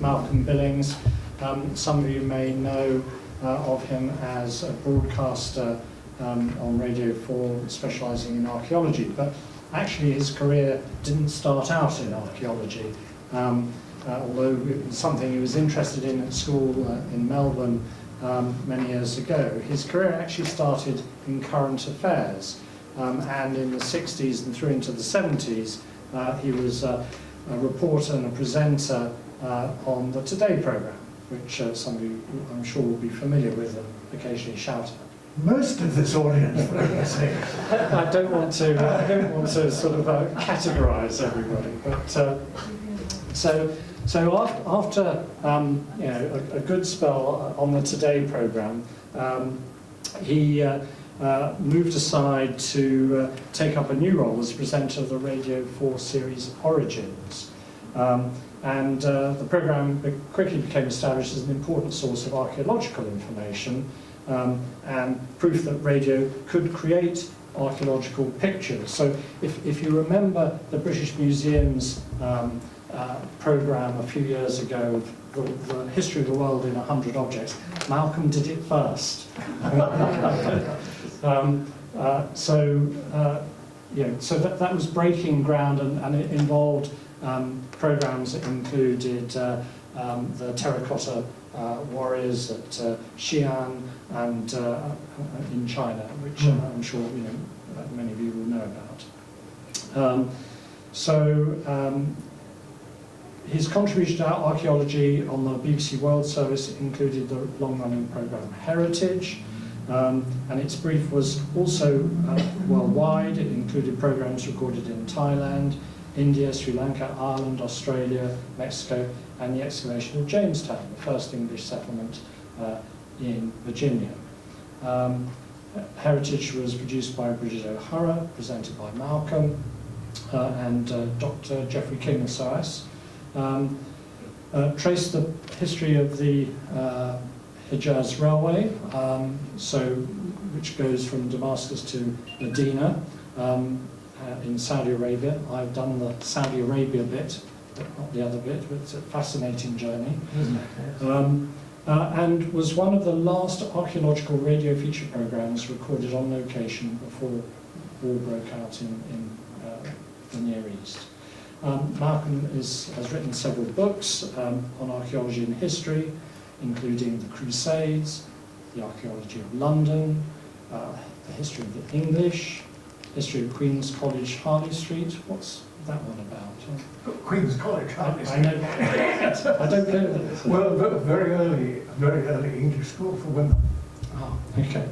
Malcolm Billings. Some of you may know of him as a broadcaster on Radio 4 specialising in archaeology, but actually his career didn't start out in archaeology, although it was something he was interested in at school in Melbourne many years ago. His career actually started in current affairs, and in the 60s and through into the 70s he was a reporter and a presenter on the Today programme, which some of you I'm sure will be familiar with and occasionally shout at. Most of this audience, for goodness sake. I don't want to sort of categorise everybody, but so after you know, a good spell on the Today programme, he moved aside to take up a new role as presenter of the Radio 4 series Origins. And the programme quickly became established as an important source of archaeological information and proof that radio could create archaeological pictures. So if you remember the British Museum's programme a few years ago, the history of the world in 100 objects, Malcolm did it first. So that was breaking ground, and it involved programmes that included the terracotta warriors at Xi'an and in China, which I'm sure many of you will know about. His contribution to archaeology on the BBC World Service included the long-running programme Heritage, and its brief was also worldwide. It included programmes recorded in Thailand, India, Sri Lanka, Ireland, Australia, Mexico, and the excavation of Jamestown, the first English settlement in Virginia. Heritage was produced by Bridget O'Hara, presented by Malcolm, and Dr. Geoffrey King of SOAS. Traced the history of the Hijaz Railway, which goes from Damascus to Medina in Saudi Arabia. I've done the Saudi Arabia bit, but not the other bit, but it's a fascinating journey. And was one of the last archaeological radio feature programmes recorded on location before war broke out in the Near East. Malcolm has written several books on archaeology and history, including the Crusades, the archaeology of London, the history of the English, history of Queen's College, Harley Street. What's that one about? Queen's College, Harley Street. I know. I don't know that. Well, very early English school for women. Oh, okay.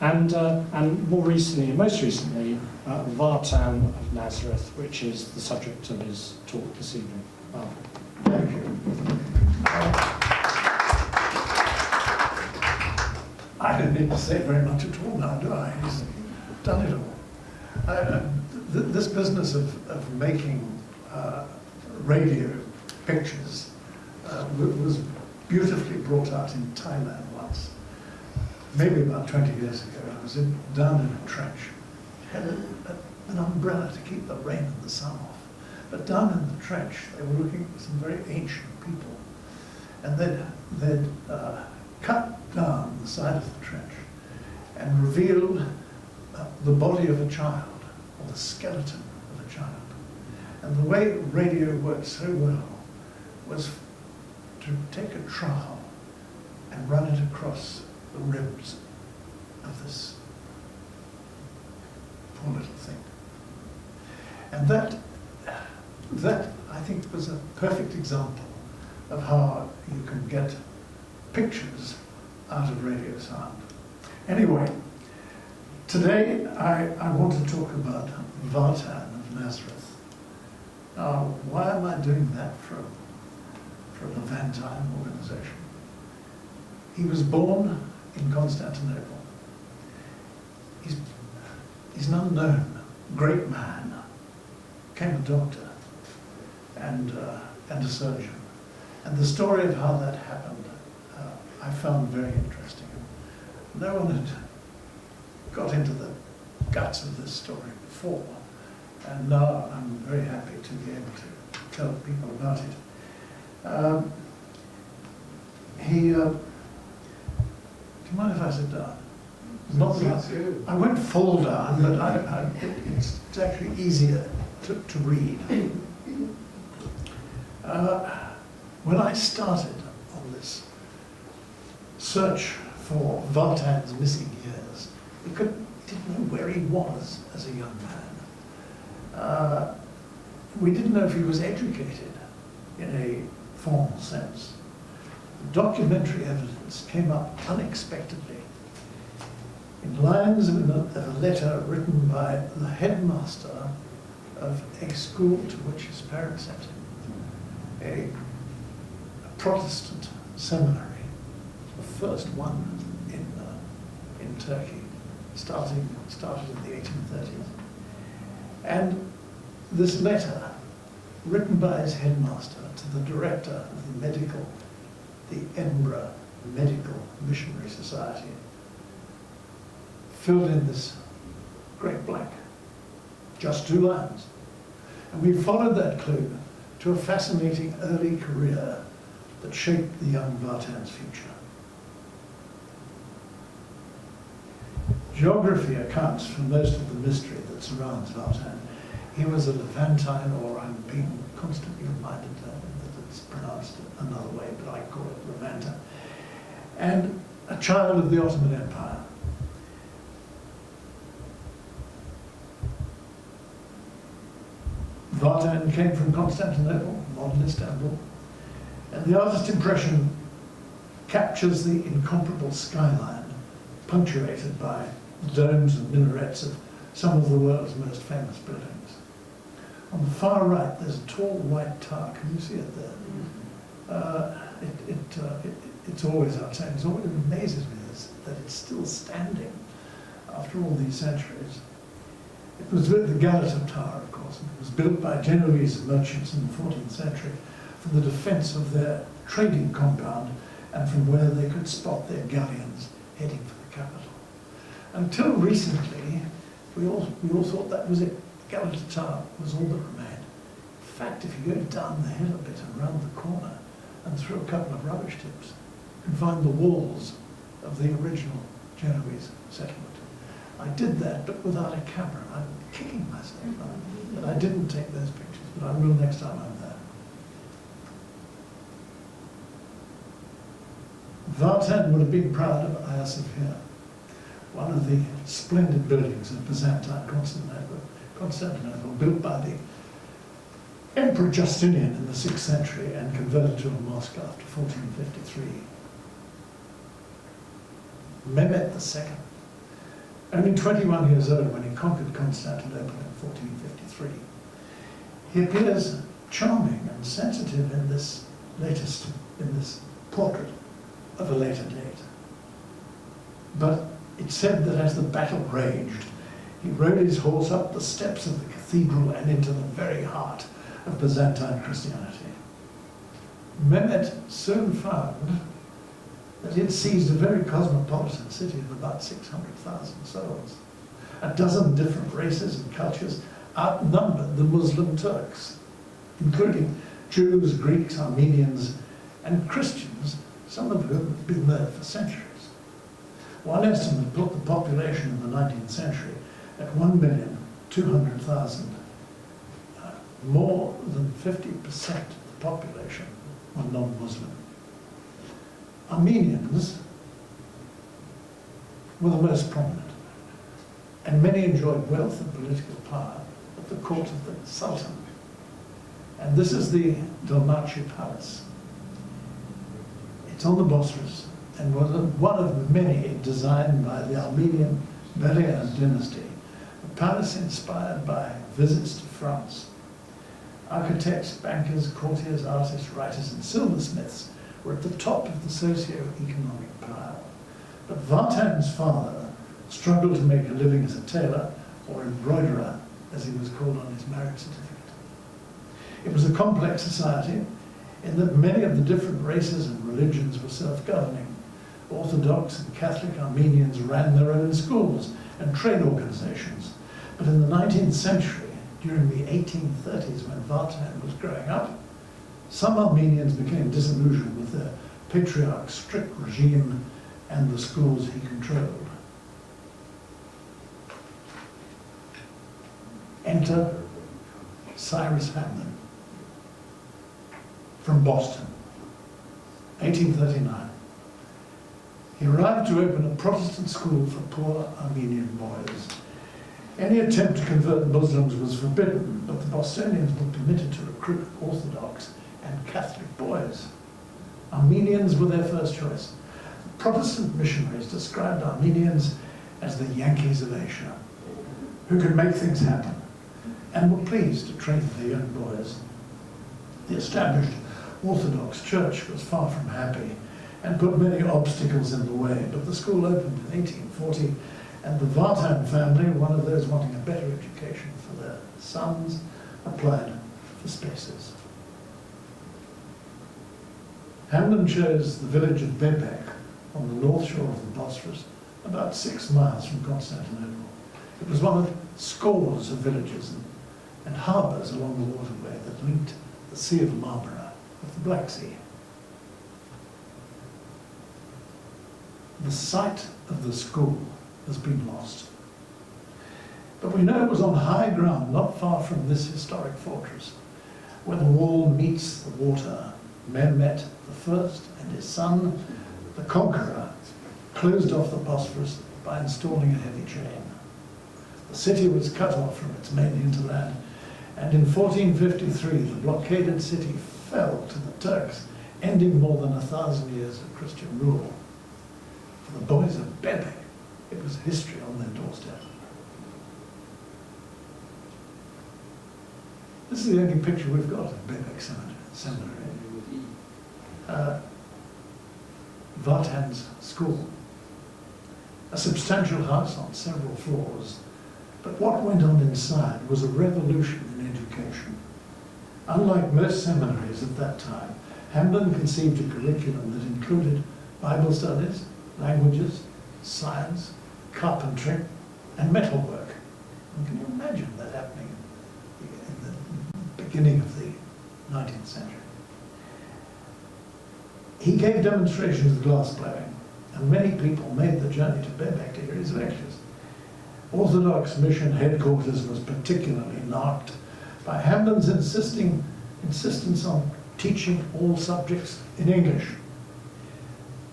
And more recently, most recently, Vartan of Nazareth, which is the subject of his talk this evening. Thank you. I don't need to say very much at all now, do I? He's done it all. This business of making radio pictures was beautifully brought out in Thailand once. Maybe about 20 years ago. I was down in a trench. Had an umbrella to keep the rain and the sun off. But down in the trench, they were looking at some very ancient people. And they'd cut down the side of the trench and revealed the body of a child, or the skeleton of a child. And the way radio worked so well was to take a trowel and run it across the ribs of this poor little thing. And that I think was a perfect example of how you can get pictures out of radio sound. Anyway, today I want to talk about Vartan of Nazareth. Now, why am I doing that for a Levantine organization? He was born in Constantinople. He's an unknown great man, became a doctor and a surgeon. And the story of how that happened I found very interesting. No one had got into the guts of this story before, and now I'm very happy to be able to tell people about it. Do you mind if I sit down? Not that I won't fall down, but it's actually easier to read. When I started on this search for Vartan's missing years, we didn't know where he was as a young man. We didn't know if he was educated in a formal sense. Documentary evidence came up unexpectedly in lines of a letter written by the headmaster of a school to which his parents sent him, a Protestant seminary, the first one in Turkey, started in the 1830s. And this letter, written by his headmaster to the director of the Edinburgh Medical Missionary Society, filled in this great blank. Just 2 lines. And we followed that clue to a fascinating early career that shaped the young Vartan's future. Geography accounts for most of the mystery that surrounds Vartan. He was a Levantine, or I'm being constantly reminded that it's pronounced another way, but I call it Levantin, and a child of the Ottoman Empire. Vartan came from Constantinople, modern Istanbul, and the artist's impression captures the incomparable skyline, punctuated by the domes and minarets of some of the world's most famous buildings. On the far right, there's a tall white tower. Can you see it there? It's always outside. It always amazes me that it's still standing after all these centuries. It was the Galata Tower, of course. It was built by Genoese merchants in the 14th century for the defense of their trading compound and from where they could spot their galleons heading for the capital. Until recently, we all thought that was it. Galata Tower was all that remained. In fact, if you go down the hill a bit and round the corner and through a couple of rubbish tips, you can find the walls of the original Genoese settlement. I did that, but without a camera. I'm kicking myself that I didn't take those pictures, but I will next time I'm there. Vartan would have been proud of Hagia Sophia, one of the splendid buildings of Byzantine Constantinople, built by the Emperor Justinian in the 6th century and converted to a mosque after 1453. Mehmet II, only 21 years old when he conquered Constantinople in 1453. He appears charming and sensitive in this portrait of a later date. But it's said that as the battle raged, he rode his horse up the steps of the cathedral and into the very heart of Byzantine Christianity. Mehmet soon found that he had seized a very cosmopolitan city of about 600,000 souls. A dozen different races and cultures outnumbered the Muslim Turks, including Jews, Greeks, Armenians, and Christians, some of whom have been there for centuries. One estimate put the population in the 19th century at 1,200,000. More than 50% of the population were non-Muslim. Armenians were the most prominent, and many enjoyed wealth and political power at the court of the Sultan. And this is the Dolmabahce Palace. It's on the Bosphorus, and was one of many designed by the Armenian Bebek dynasty, a palace inspired by visits to France. Architects, bankers, courtiers, artists, writers, and silversmiths were at the top of the socio-economic pile. But Vartan's father struggled to make a living as a tailor, or embroiderer, as he was called on his marriage certificate. It was a complex society in that many of the different races and religions were self-governing. Orthodox and Catholic Armenians ran their own schools and trade organizations. But in the 19th century, during the 1830s when Vartan was growing up, Some Armenians became disillusioned with their patriarch's strict regime and the schools he controlled. Enter Cyrus Hamlin from Boston, 1839. He arrived to open a Protestant school for poor Armenian boys. Any attempt to convert Muslims was forbidden, but the Bostonians were permitted to recruit Orthodox and Catholic boys. Armenians were their first choice. Protestant missionaries described Armenians as the Yankees of Asia, who could make things happen, and were pleased to train their young boys. The established Orthodox Church was far from happy and put many obstacles in the way, but the school opened in 1840, and the Vartan family, one of those wanting a better education for their sons, applied for spaces. Hamlin chose the village of Bebek on the north shore of the Bosphorus, about 6 miles from Constantinople. It was one of scores of villages and harbours along the waterway that linked the Sea of Marmara with the Black Sea. The site of the school has been lost, but we know it was on high ground not far from this historic fortress. Where the wall meets the water, Mehmet I and his son, the conqueror, closed off the Bosphorus by installing a heavy chain. The city was cut off from its main hinterland, and in 1453 the blockaded city fell to the Turks, ending more than 1,000 years of Christian rule. For the boys of Bebek, it was history on their doorstep. This is the only picture we've got of Bebek Seminary. Vartan's school. A substantial house on several floors, but what went on inside was a revolution in education. Unlike most seminaries at that time, Hamlin conceived a curriculum that included Bible studies, languages, science, carpentry, and metalwork. And can you imagine that happening in the beginning of the 19th century? He gave demonstrations of glass blowing, and many people made the journey to Bebek to hear his lectures. Orthodox mission headquarters was particularly marked by Hamlin's insistence on teaching all subjects in English.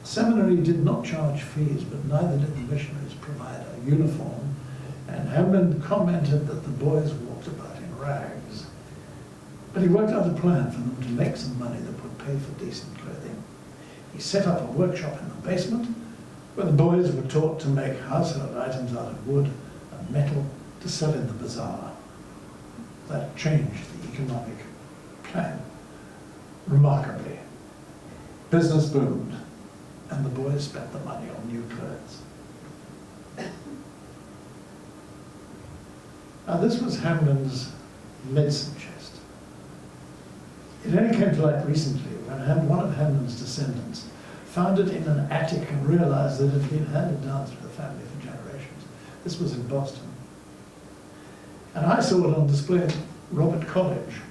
The seminary did not charge fees, but neither did the missionaries provide a uniform, and Hamlin commented that the boys walked about in rags. But he worked out a plan for them to make some money that would pay for decent clothing. He set up a workshop in the basement where the boys were taught to make household items out of wood and metal to sell in the bazaar. That changed the economic plan remarkably. Business boomed, and the boys spent the money on new clothes. Now this was Hamlin's medicine chest. It only came to light recently when one of Hamlin's descendants found it in an attic and realized that it had been handed down through the family for generations. This was in Boston. And I saw it on display at Robert College,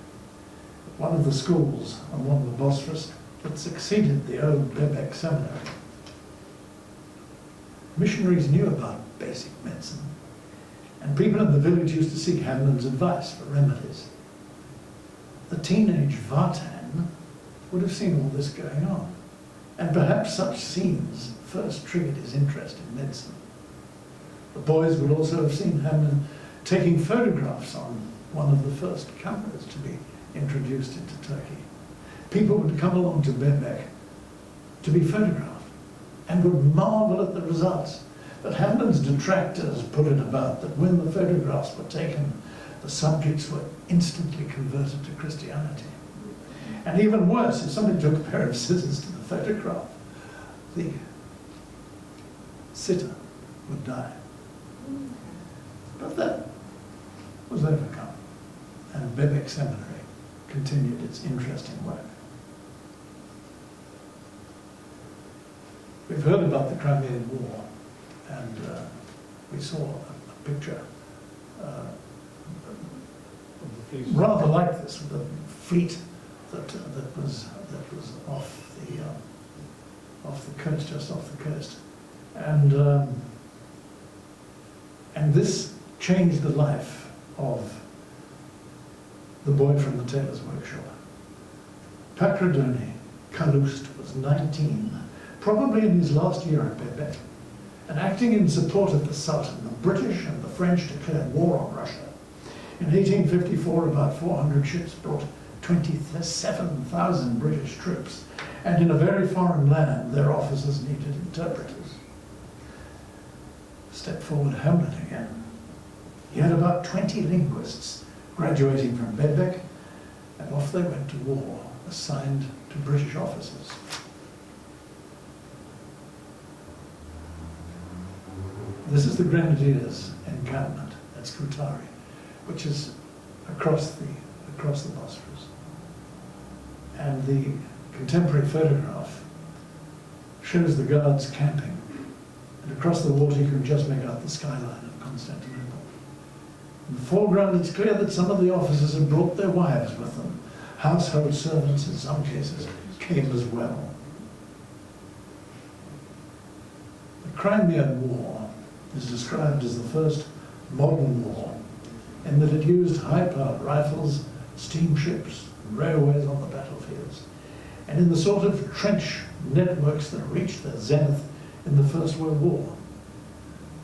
one of the schools on one of the Bosphorus that succeeded the old Bebek Seminary. Missionaries knew about basic medicine, and people in the village used to seek Hamlin's advice for remedies. The teenage Vartan would have seen all this going on, and perhaps such scenes first triggered his interest in medicine. The boys would also have seen Hamlin taking photographs on one of the first cameras to be introduced into Turkey. People would come along to Bebek to be photographed and would marvel at the results. But Hamlin's detractors put it about that when the photographs were taken, the subjects were instantly converted to Christianity. And even worse, if somebody took a pair of scissors to the photograph, the sitter would die. But that was overcome, and Bebek Seminary continued its interesting work. We've heard about the Crimean War, and we saw a picture rather like this, with a fleet that was off the coast, just off the coast, and this changed the life of the boy from the tailor's workshop. Pacradooni Kaloost was 19, probably in his last year at Bebek, and acting in support of the Sultan, the British and the French declared war on Russia. In 1854, about 400 ships brought 27,000 British troops, and in a very foreign land, their officers needed interpreters. Step forward Hamlet again. He had about 20 linguists graduating from Bebek, and off they went to war, assigned to British officers. This is the Grenadiers' encampment at Scutari, which is across the Bosphorus. And the contemporary photograph shows the guards camping, and across the water you can just make out the skyline of Constantinople. In the foreground, it's clear that some of the officers had brought their wives with them. Household servants, in some cases, came as well. The Crimean War is described as the first modern war, in that it used high-powered rifles, steamships, and railways on the battlefields, and in the sort of trench networks that reached their zenith in the First World War.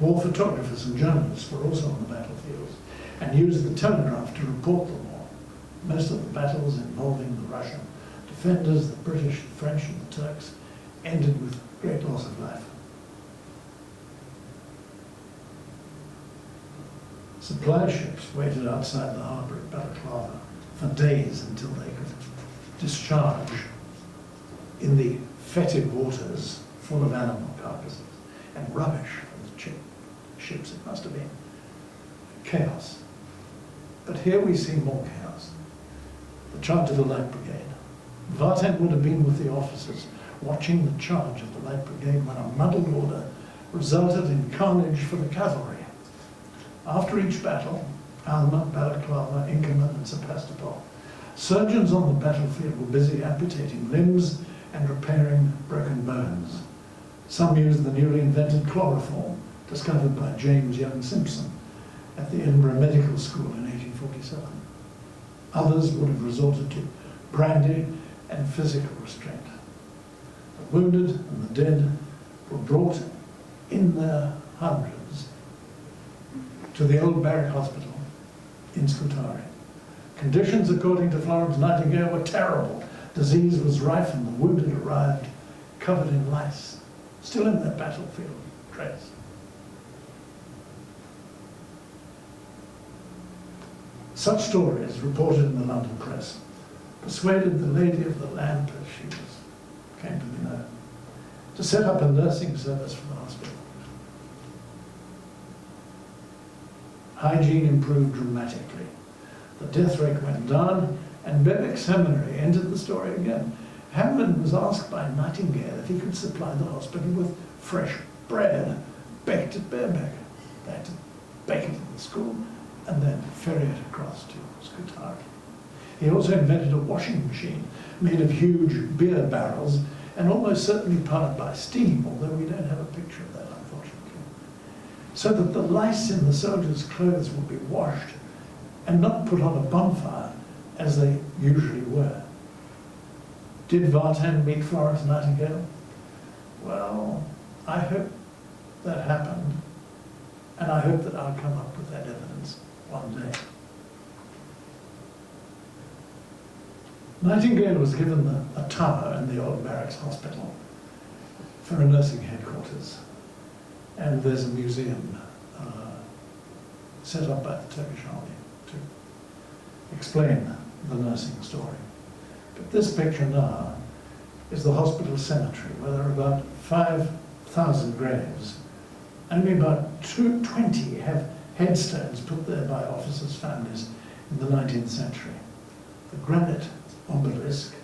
War photographers and journalists were also on the battlefields and used the telegraph to report the war. Most of the battles involving the Russian defenders, the British, the French, and the Turks ended with great loss of life. Supply ships waited outside the harbour at Balaclava for days until they could discharge in the fetid waters full of animal carcasses and rubbish from the ships. It must have been chaos. But here we see more chaos. The charge of the Light Brigade. Vartan would have been with the officers watching the charge of the Light Brigade when a muddled order resulted in carnage for the cavalry. After each battle, Alma, Balaclava, Inkerman, and Sebastopol, surgeons on the battlefield were busy amputating limbs and repairing broken bones. Some used the newly invented chloroform, discovered by James Young Simpson at the Edinburgh Medical School in 1847. Others would have resorted to brandy and physical restraint. The wounded and the dead were brought in their hundreds to the old barrack hospital in Scutari. Conditions, according to Florence Nightingale, were terrible. Disease was rife and the wounded arrived covered in lice, still in their battlefield dress. Such stories, reported in the London press, persuaded the lady of the lamp, as she came to be known, to set up a nursing service for the hospital. Hygiene improved dramatically. The death rate went down, and Bebek Seminary entered the story again. Hamlin was asked by Nightingale if he could supply the hospital with fresh bread, baked at Bebek. They had to bake it in the school and then ferry it across to Scutari. He also invented a washing machine made of huge beer barrels and almost certainly powered by steam, although we don't have a picture of that, unfortunately, so that the lice in the soldiers' clothes would be washed and not put on a bonfire as they usually were. Did Vartan meet Florence Nightingale? Well, I hope that happened, and I hope that I'll come up with that evidence one day. Nightingale was given a tower in the old barracks hospital for a nursing headquarters, and there's a museum set up by the Turkish army to explain the nursing story. But this picture now is the hospital cemetery, where there are about 5,000 graves. Only about 20 have headstones put there by officers' families in the 19th century. The granite obelisk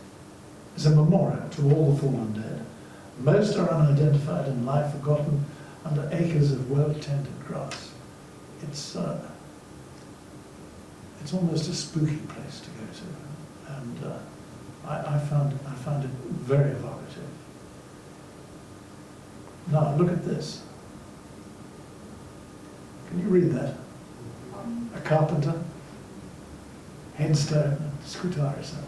is a memorial to all the fallen dead. Most are unidentified and lie forgotten under acres of well-tended grass. It's almost a spooky place to go to, and I found it very evocative. Now look at this. Can you read that? A carpenter, headstone, and Scutari cemetery.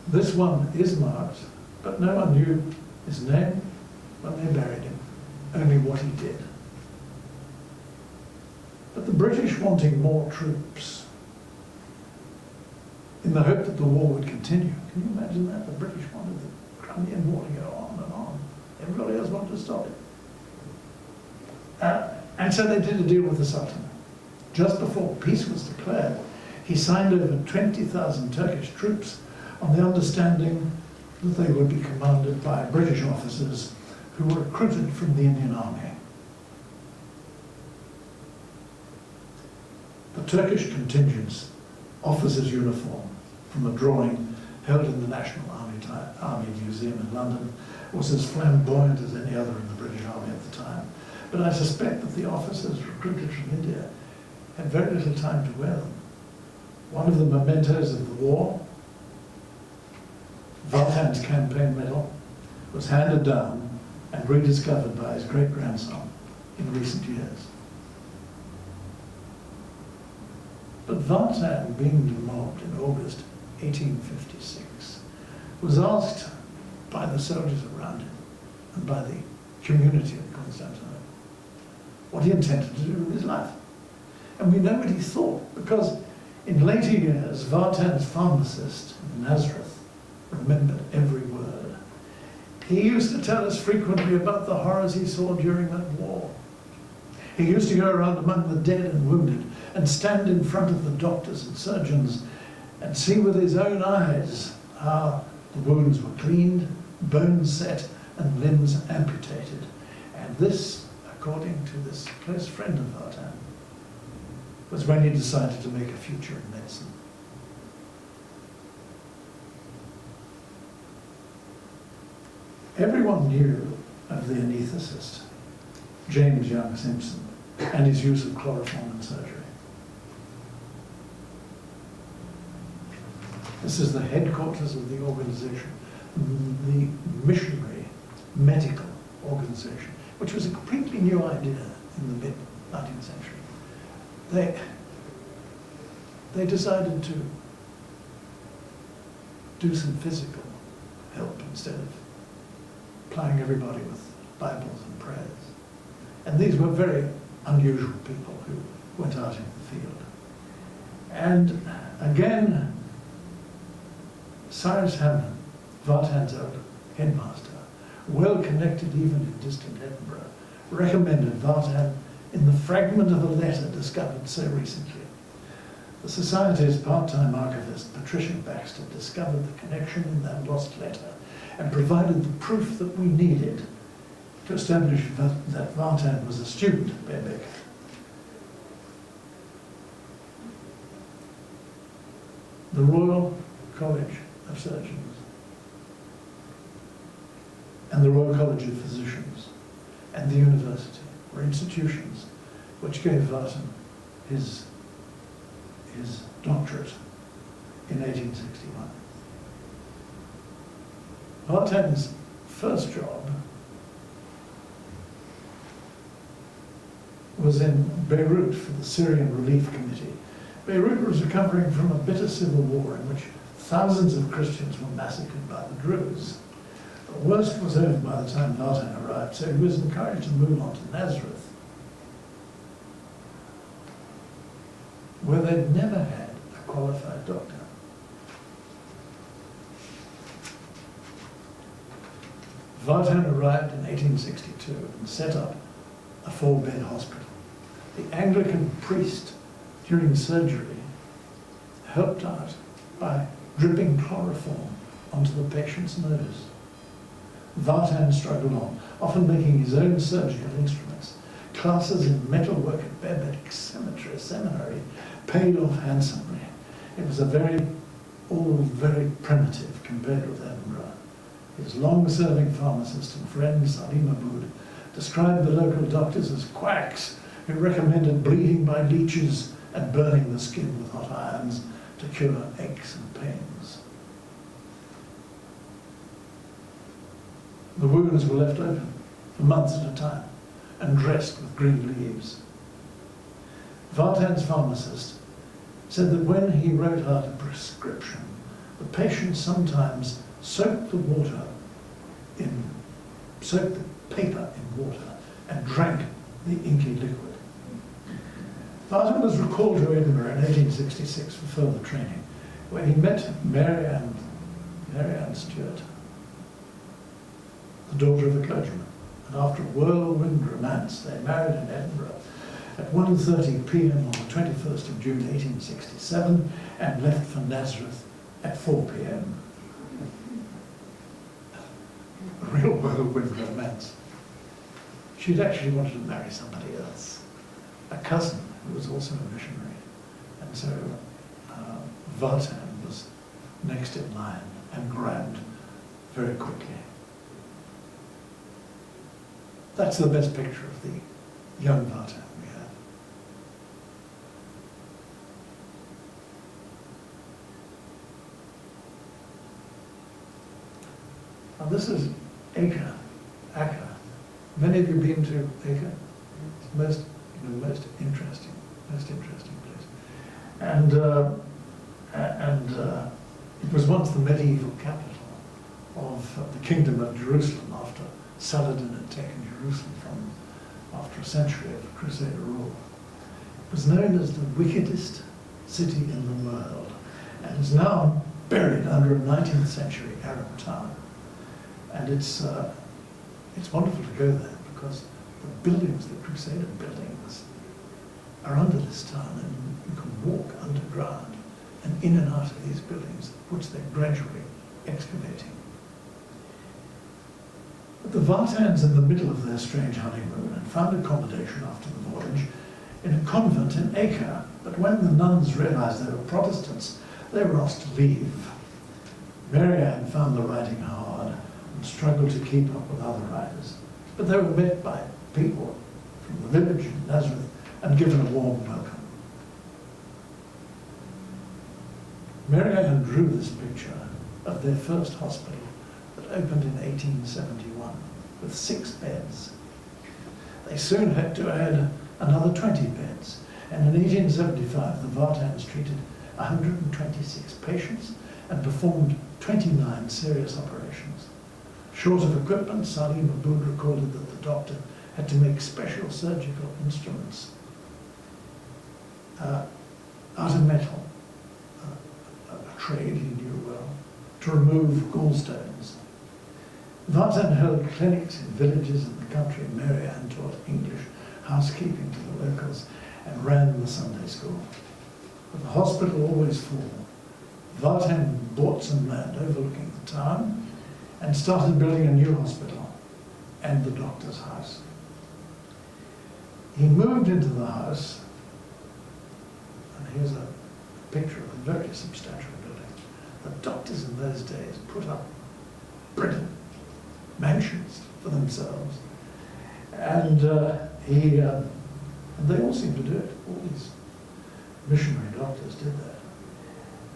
This one is marked, but no one knew his name when they buried him, only what he did. But the British wanting more troops, in the hope that the war would continue. Can you imagine that? The British wanted the Crimean War to go on and on. Everybody else wanted to stop it. And so they did a deal with the Sultan. Just before peace was declared, he signed over 20,000 Turkish troops on the understanding that they would be commanded by British officers who were recruited from the Indian Army. The Turkish contingent's officer's uniform from a drawing held in the National Army Museum in London was as flamboyant as any other in the British Army at the time. But I suspect that the officers recruited from India had very little time to wear them. One of the mementos of the war, Vartan's campaign medal, was handed down and rediscovered by his great-grandson in recent years. But Vartan, being demobbed in August 1856, was asked by the soldiers around him and by the community of Constantinople what he intended to do with his life. And we know what he thought, because in later years, Vartan's pharmacist in Nazareth remembered every word. He used to tell us frequently about the horrors he saw during that war. He used to go around among the dead and wounded and stand in front of the doctors and surgeons and see with his own eyes how the wounds were cleaned, bones set, and limbs amputated. And this, according to this close friend of Vartan, was when he decided to make a future in medicine. Everyone knew of the anaesthetist, James Young Simpson, and his use of chloroform in surgery. This is the headquarters of the organization, the missionary medical organization, which was a completely new idea in the mid-19th century. They decided to do some physical help instead of plying everybody with Bibles and prayers. And these were very unusual people who went out in the field. And again, Cyrus Hammond, Vartan's old headmaster, well connected even in distant Edinburgh, recommended Vartan in the fragment of a letter discovered so recently. The Society's part-time archivist, Patricia Baxter, discovered the connection in that lost letter and provided the proof that we needed to establish that Vartan was a student at Bebek. The Royal College of Surgeons and the Royal College of Physicians and the university were institutions which gave Vartan his doctorate in 1861. Vartan's first job was in Beirut for the Syrian Relief Committee. Beirut was recovering from a bitter civil war in which thousands of Christians were massacred by the Druze. The worst was over by the time Vartan arrived, so he was encouraged to move on to Nazareth, where they'd never had a qualified doctor. Vartan arrived in 1862 and set up a 4-bed hospital. The Anglican priest, during surgery, helped out by dripping chloroform onto the patient's nose. Vartan struggled on, often making his own surgical instruments. Classes in metalwork at Bebek Seminary paid off handsomely. It was all very primitive compared with Edinburgh. His long-serving pharmacist and friend, Salim Aboud, described the local doctors as quacks who recommended bleeding by leeches and burning the skin with hot irons to cure aches and pains. The wounds were left open for months at a time and dressed with green leaves. Vartan's pharmacist said that when he wrote out a prescription, the patient sometimes soaked the paper in water and drank the inky liquid. Vartan was recalled to Edinburgh in 1866 for further training, where he met Mary Ann Stewart, the daughter of a clergyman. And after a whirlwind romance, they married in Edinburgh at 1:30 p.m. on the 21st of June 1867 and left for Nazareth at 4 p.m. A real whirlwind romance. She'd actually wanted to marry somebody else, a cousin who was also a missionary. And so Vartan was next in line and grabbed very quickly. That's the best picture of the young Vartan we have. Now this is Acre. Many of you been to Acre? It's most interesting place. And it was once the medieval capital of the Kingdom of Jerusalem after Saladin had taken Jerusalem after a century of Crusader rule. It was known as the wickedest city in the world and is now buried under a 19th century Arab town. And it's wonderful to go there because the buildings, the Crusader buildings, are under this town, and you can walk underground and in and out of these buildings, which they're gradually excavating. But the Vartans in the middle of their strange honeymoon and found accommodation after the voyage in a convent in Acre. But when the nuns realised they were Protestants, they were asked to leave. Mary Ann found the writing hard and struggled to keep up with other writers. But they were met by people from the village in Nazareth and given a warm welcome. Mary Ann drew this picture of their first hospital that opened in 1871 with 6 beds. They soon had to add another 20 beds, and in 1875 the Vartans treated 126 patients and performed 29 serious operations. Short of equipment, Salim Aboud recorded that the doctor had to make special surgical instruments out of metal, a trade he knew well, to remove gallstones. Vartan held clinics in villages in the country. Mary Ann taught English housekeeping to the locals and ran the Sunday school. With the hospital always full, Vartan bought some land overlooking the town and started building a new hospital and the doctor's house. He moved into the house, and here's a picture of a very substantial building. The doctors in those days put up brilliant mansions for themselves, and they all seemed to do it. All these missionary doctors did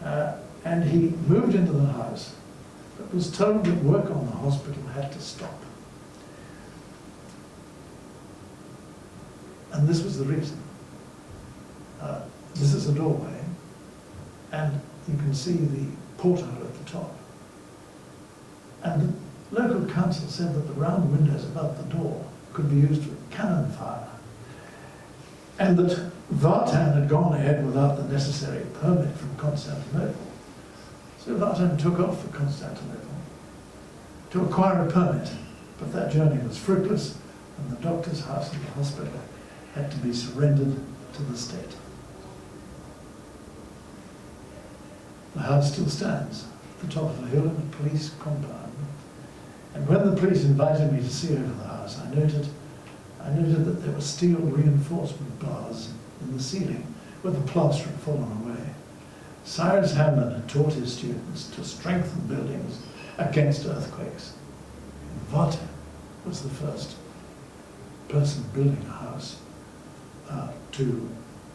that. And he moved into the house, but was told that work on the hospital had to stop. And this was the reason. This is a doorway, and you can see the portal at the top. And the local council said that the round windows above the door could be used for cannon fire, and that Vartan had gone ahead without the necessary permit from Constantinople. So Vartan took off for Constantinople to acquire a permit, but that journey was fruitless, and the doctor's house and the hospital had to be surrendered to the state. The house still stands at the top of a hill in a police compound, and when the police invited me to see over the house, I noted that there were steel reinforcement bars in the ceiling where the plaster had fallen away. Cyrus Hamlin had taught his students to strengthen buildings against earthquakes. Vartan was the first person building a house to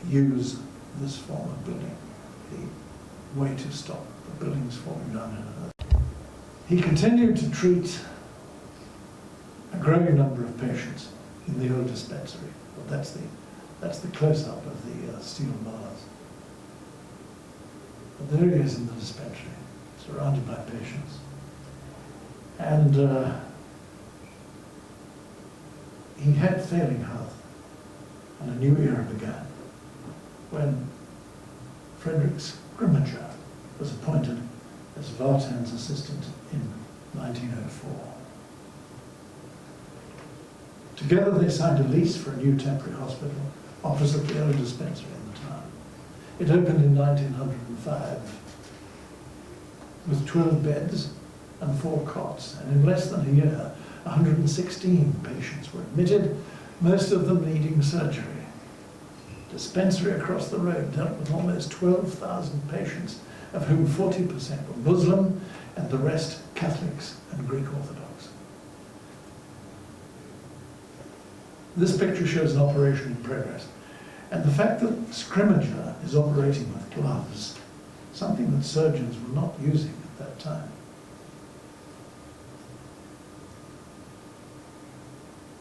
use this form of building, the way to stop the buildings falling down in earth. He continued to treat a growing number of patients in the old dispensary. Well, that's the close-up of the steel bars. But there he is in the dispensary, surrounded by patients. And he had failing health, and a new era began when Frederick Scrimmager was appointed as Vartan's assistant in 1904. Together they signed a lease for a new temporary hospital opposite the old dispensary in the town. It opened in 1905 with 12 beds and 4 cots, and in less than a year 116 patients were admitted, most of them needing surgery. Dispensary across the road dealt with almost 12,000 patients, of whom 40% were Muslim and the rest Catholics and Greek Orthodox. This picture shows an operation in progress, and the fact that Scrimmager is operating with gloves, something that surgeons were not using at that time.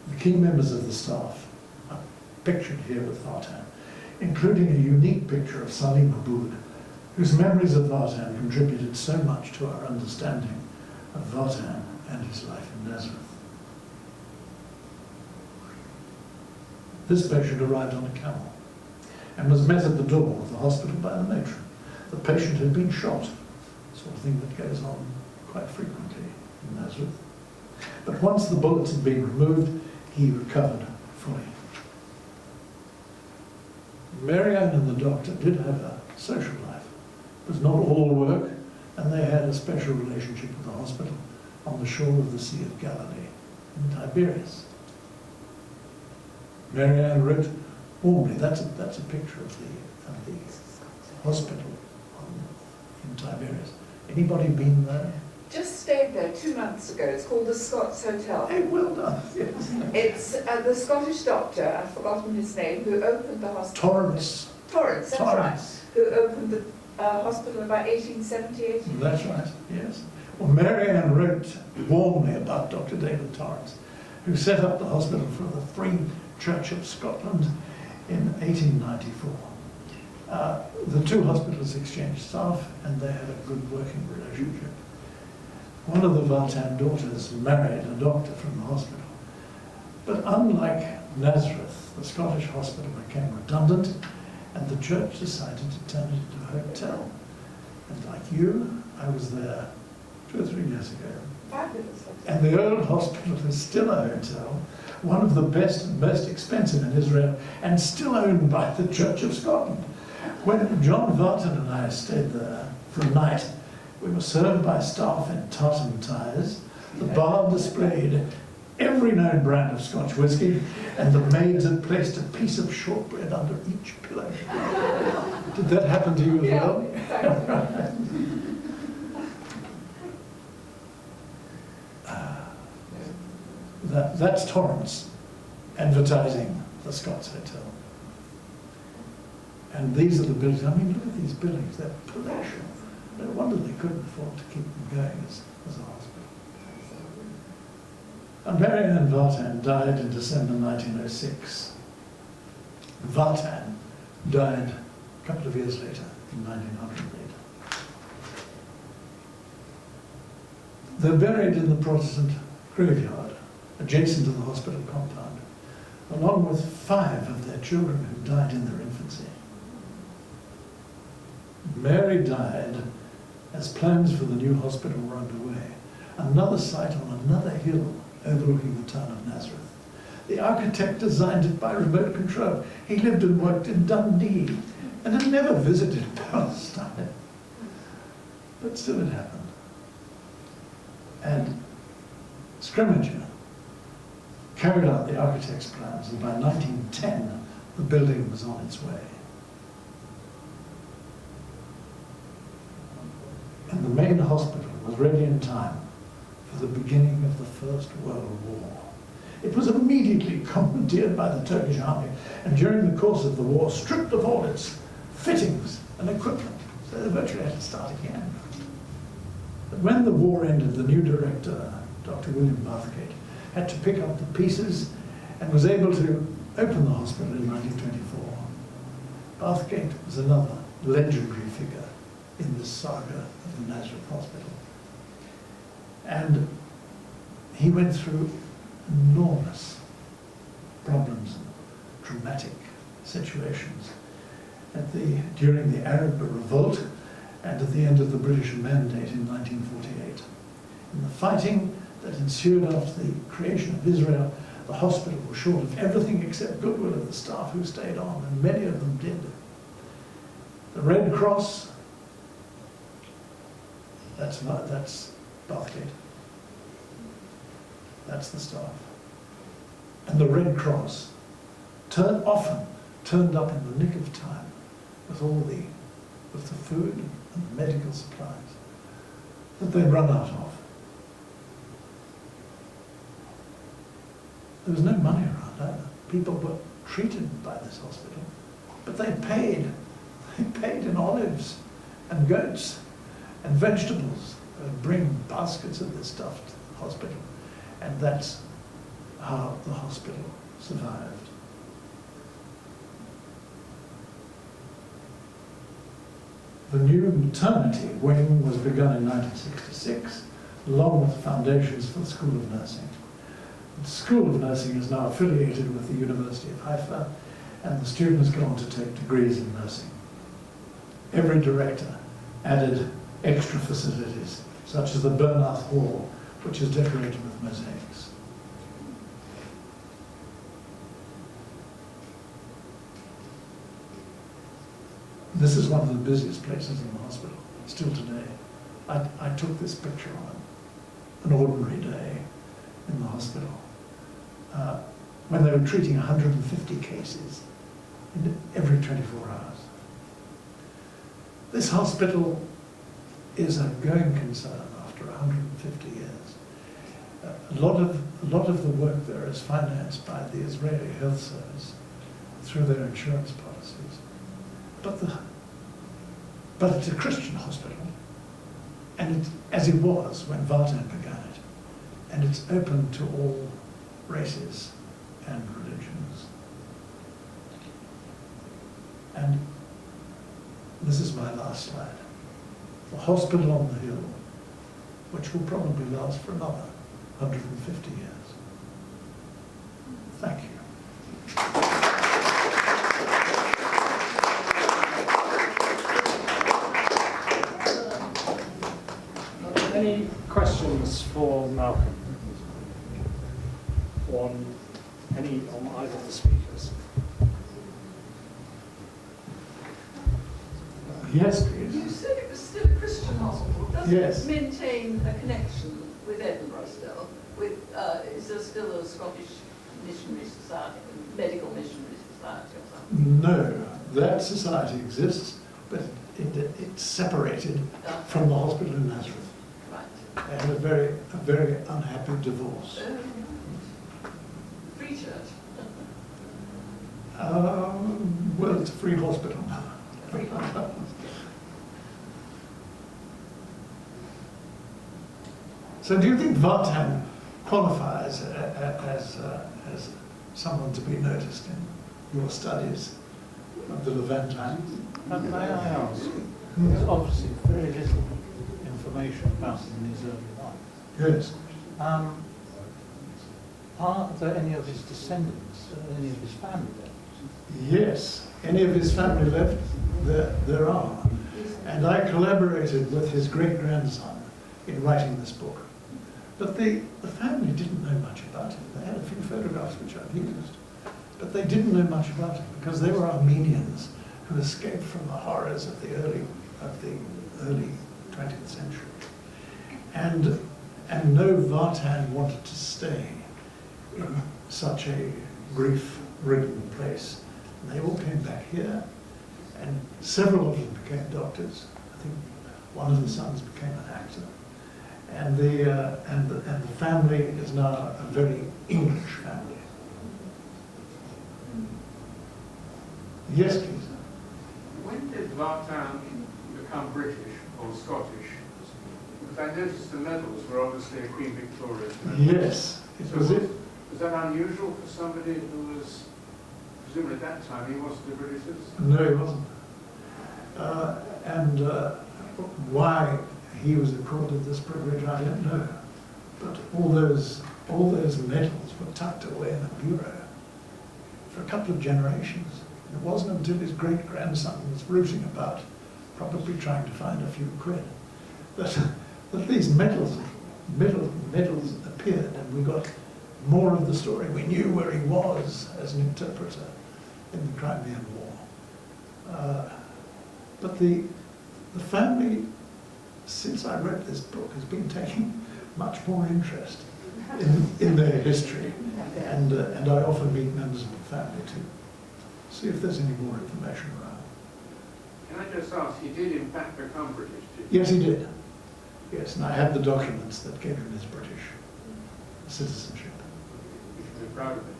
The key members of the staff are pictured here with Vartan, including a unique picture of Salim Aboud, whose memories of Vartan contributed so much to our understanding of Vartan and his life in Nazareth. This patient arrived on a camel and was met at the door of the hospital by the matron. The patient had been shot, sort of thing that goes on quite frequently in Nazareth. But once the bullets had been removed, he recovered fully. Marianne and the doctor did have a social life. It was not all work, and they had a special relationship with the hospital on the shore of the Sea of Galilee in Tiberias. Marianne wrote warmly. That's a picture of the hospital in Tiberias. Anybody been there? Just stayed there 2 months ago. It's called the Scots Hotel. Hey, well done. Yes. It's the Scottish doctor, I've forgotten his name, who opened the hospital. Torrance. Torrance, that's Torrance. right. Who opened the hospital about 1870, That's right, yes. Well, Marianne wrote warmly about Dr. David Torrance, who set up the hospital for the Free Church of Scotland in 1894. The two hospitals exchanged staff, and they had a good working relationship. One of the Vartan daughters married a doctor from the hospital. But unlike Nazareth, the Scottish hospital became redundant, and the church decided to turn it into a hotel. And like you, I was there 2 or 3 years ago. Fabulous. And the old hospital is still a hotel, one of the best and most expensive in Israel, and still owned by the Church of Scotland. When John Vartan and I stayed there for a night, we were served by staff in tartan ties. The bar displayed every known brand of Scotch whisky, and the maids had placed a piece of shortbread under each pillow. Did that happen to you as well? That's Torrance advertising the Scots Hotel. And these are the buildings. I mean, look at these buildings. They're palatial. No wonder they couldn't afford to keep them going as a hospital. And Marianne Vartan died in December 1906. Vartan died a couple of years later, in 1908. They're buried in the Protestant graveyard, adjacent to the hospital compound, along with 5 of their children who died in their infancy. Mary died as plans for the new hospital were underway. Another site on another hill overlooking the town of Nazareth. The architect designed it by remote control. He lived and worked in Dundee and had never visited Palestine. But still it happened. And Scrimmager carried out the architect's plans, and by 1910 the building was on its way. And the main hospital was ready in time for the beginning of the First World War. It was immediately commandeered by the Turkish army, and during the course of the war stripped of all its fittings and equipment. So they virtually had to start again. But when the war ended, the new director, Dr. William Bathgate, had to pick up the pieces and was able to open the hospital in 1924. Bathgate was another legendary figure in this saga of the Nazareth Hospital. And he went through enormous problems and dramatic situations during the Arab Revolt and at the end of the British Mandate in 1948. In the fighting that ensued after the creation of Israel, the hospital was short of everything except goodwill of the staff who stayed on, and many of them did. The Red Cross, that's Bathgate. That's the staff. And the Red Cross often turned up in the nick of time with the food and the medical supplies that they'd run out of. There was no money around either. People were treated by this hospital, but they paid. They paid in olives and goats and vegetables. They'd bring baskets of this stuff to the hospital, and that's how the hospital survived. The new maternity wing was begun in 1966, along with the foundations for the School of Nursing. The School of Nursing is now affiliated with the University of Haifa, and the students go on to take degrees in nursing. Every director added extra facilities, such as the Bernath Hall, which is decorated with mosaics. This is one of the busiest places in the hospital, still today. I took this picture on an ordinary day in the hospital, when they were treating 150 cases in every 24 hours. This hospital is a going concern after 150 years. A lot of the work there is financed by the Israeli Health Service through their insurance policies. But it's a Christian hospital, and as it was when Vartan began it, and it's open to all races and religions. And this is my last slide. The hospital on the hill, which will probably last for another 150 years. Thank you. Any questions for Malcolm? On either of the speakers? Yes, please. You said it was still a Christian hospital. Does Yes. it maintain a connection with Edinburgh still? Is there still a Scottish missionary society, medical missionary society or something? No, that society exists, but it's separated from the hospital in Nazareth. Right. They had a very unhappy divorce. Free church. Well, it's a free hospital. Free hospital. So do you think Vartan qualifies as someone to be noticed in your studies of the Levantine? May I ask? There's obviously very little information about him in his early life. Yes. Are there any of his descendants, any of his family left? Yes. Any of his family left? There are. And I collaborated with his great-grandson in writing this book. But the family didn't know much about him. They had a few photographs which I've used, but they didn't know much about him because they were Armenians who escaped from the horrors of the early 20th century. And no Vartan wanted to stay in such a grief-ridden place. And they all came back here, and several of them became doctors. I think one of the sons became an actor. And the family is now a very English family. Yes, please. When did Vartan become noticed the medals were obviously a Queen Victoria's medal. Yes, it So was it. was that unusual for somebody who was, presumably at that time, he wasn't a British citizen? No, he wasn't. And why he was accorded this privilege, I don't know. But all those medals were tucked away in a bureau for a couple of generations. It wasn't until his great-grandson was rooting about, probably trying to find a few quid, that these medals appeared, and we got more of the story. We knew where he was as an interpreter in the Crimean War. But the family, since I read this book, has been taking much more interest in their history, and I often meet members of the family to see if there's any more information around. Can I just ask, he did in fact become British, did he? Yes, he did. Yes, and I have the documents that gave him his British citizenship. You should be proud of it.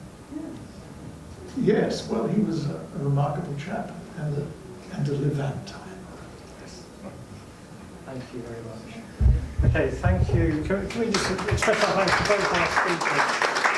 Yes, well, he was a remarkable chap and a Levantine. Thank you very much. Okay, thank you. Can we just express our thanks to both our speakers?